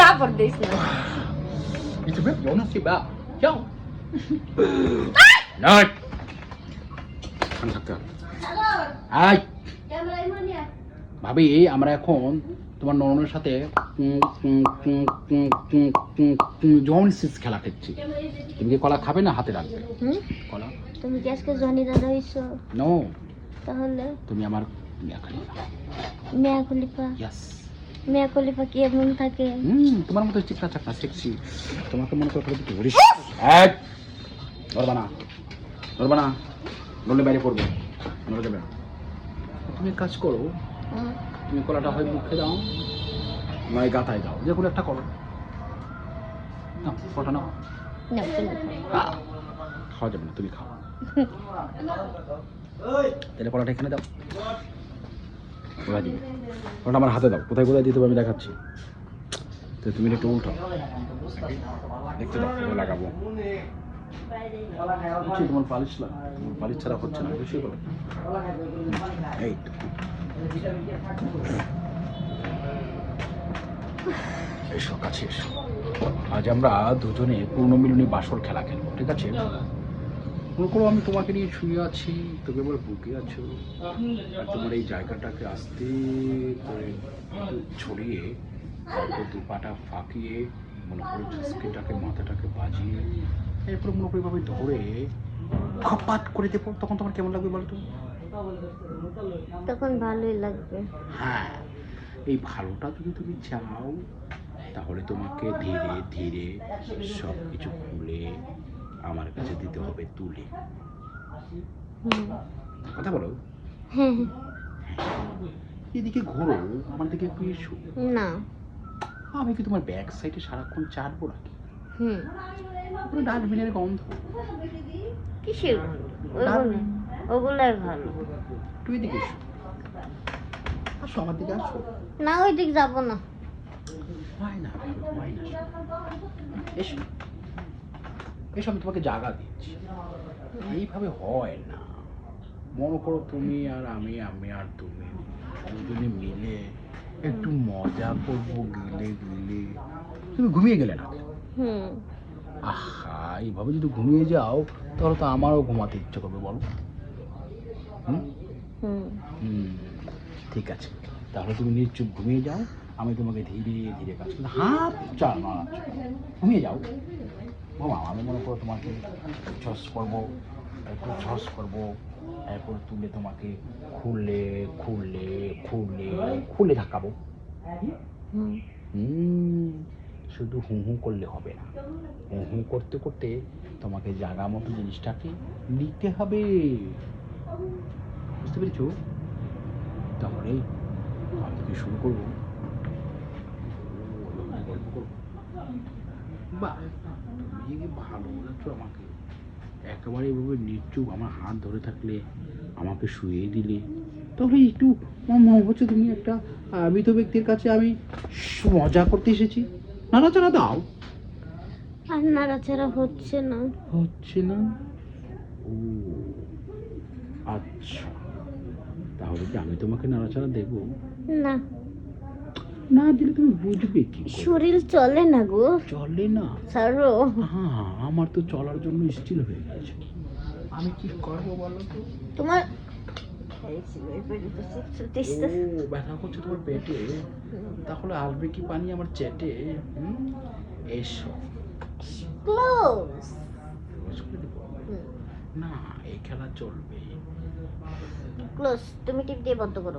তারপর দিস না। It's a rip, you wanna see that? Yo! Nerd! Ay! ভাবি আমরা এখন তোমার নননের সাথে জনিসিস খেলা খেলছি। তুমি কি কলা খাবে না হাতে রাখবে? কলা তুমি কি আজকে জনি দাদা হইছো? নো। তাহলে তুমি আমার মিয়া খলিফা। মিয়া খলিফা? ইয়েস। মিয়া খলিফা কি এমন থাকে? তোমার মতো চিকনা চাকনা সেক্সি। তোমাকে মনে করে একটু ধরিস। এক ধরবা না, ধরবা না, ধরলে বাইরে পড়বে, ধরে যাবে। তুমি এক কাজ করো, তুমি কলাটা হয় মুখে দাও নয় গাতায় দাও, যে কোনো একটা করো না। কটা নাও, খাওয়া যাবে না, তুমি খাও। তাহলে কলাটা এখানে দাও, কোথায় দিবে? কলাটা আমার হাতে দাও, কোথায় কোথায় দিতে হবে আমি দেখাচ্ছি। তো তুমি একটু উল্টাও, দেখতে দাও কোথায় লাগাবো। তোমার পালিশ না, তোমার পালিশ ছাড়া হচ্ছে না, বেশি করে এই এসো কাছে এসো। আজ আমরা দুজনে পূর্ণমিলনী বাসর খেলা খেলবো, ঠিক আছে? মনে করো আমি তোমাকে নিয়ে শুয়ে আছি, তুমি আমার বুকে আছো, আর তোমার এই জায়গাটাকে আস্তে করে ছড়িয়ে তারপর দু পাটা ফাঁকিয়ে মনে করো ঝুঁসকিটাকে মাথাটাকে বাজিয়ে এরপর মনে করি ভাবে ধরে খপাত করে দেবো, তখন তোমার কেমন লাগবে বলতো? তখন ভালোই লাগবে। হ্যাঁ, এই ভালোটা যদি তুমি চাও তাহলে তোমাকে ধীরে ধীরে সব কিছু খুলে আমার কাছে দিতে হবে তুলে। কথা বলো। হ্যাঁ এদিকে ঘোরো, আমার দিকে একটু এসো না। আমি কি তোমার ব্যাক সাইডে সারাক্ষণ চাটবো নাকি? পুরো ডাস্টবিনের গন্ধ। কিসের? ওগুলাই ভালো। তুই এদিকে এসো, আসো আমার দিকে আসো। না ওই দিক যাবো না। এসো এসো, আমি তোমাকে জায়গা দিচ্ছি। এইভাবে হয় না। মনে করো তুমি আর আমি, আমি আর তুমি দুজনে মিলে একটু মজা করবো গিলে গিলে। তুমি ঘুমিয়ে গেলে না? আহা, এইভাবে যদি ঘুমিয়ে যাও তাহলে তো আমারও ঘুমাতে ইচ্ছে করবে, বলো? ঠিক আছে, তাহলে তুমি নিশ্চুপ ঘুমিয়ে যাও, আমি তোমাকে ধীরে ধীরে কাজ করবো। হাত চাল না, ঘুমিয়ে যাও বাবা। আমি মনে করো তোমাকে ছস করবো, একটু ছস করবো, এরপর তুলে তোমাকে খুলে খুলে খুলে খুলে ঢাকাবো। শুধু হু হু করলে হবে না, হু হু করতে করতে তোমাকে জায়গা মতো জিনিসটাকে নিতে হবে, বুঝতে পেরেছো? তাহলে আমি কি শুরু করবো? গল্প করবো। বাহ, তুমি ভালো বলেছো আমাকে। একেবারে এভাবে নিশ্চুপ আমার হাত ধরে থাকলে, আমাকে শুয়ে দিলে, তাহলে একটু মনে হচ্ছে তুমি একটা মৃত ব্যক্তির কাছে আমি মজা করতে এসেছি। নাড়াচাড়া দাও। আর নাড়াচাড়া হচ্ছে না। হচ্ছে না? ও আচ্ছা, তাহলে কি আমি তোমাকে নাড়াচাড়া দেবো? না, না দিলে তুমি বুঝবে কি? শরীর চলে না গো। চলে না? ছাড়ো। হ্যাঁ, আমার তো চলার জন্য স্টিল হয়ে গেছে। আমি কি করবো বলো তো? তোমার ব্যথা করছে তোমার পেটে? তাহলে আসবে কি পানি আমার চেটে? এসো ক্লোজ। না, এই খেলা চলবে। ক্লোজ, তুমি টিপ দিয়ে বন্ধ করো।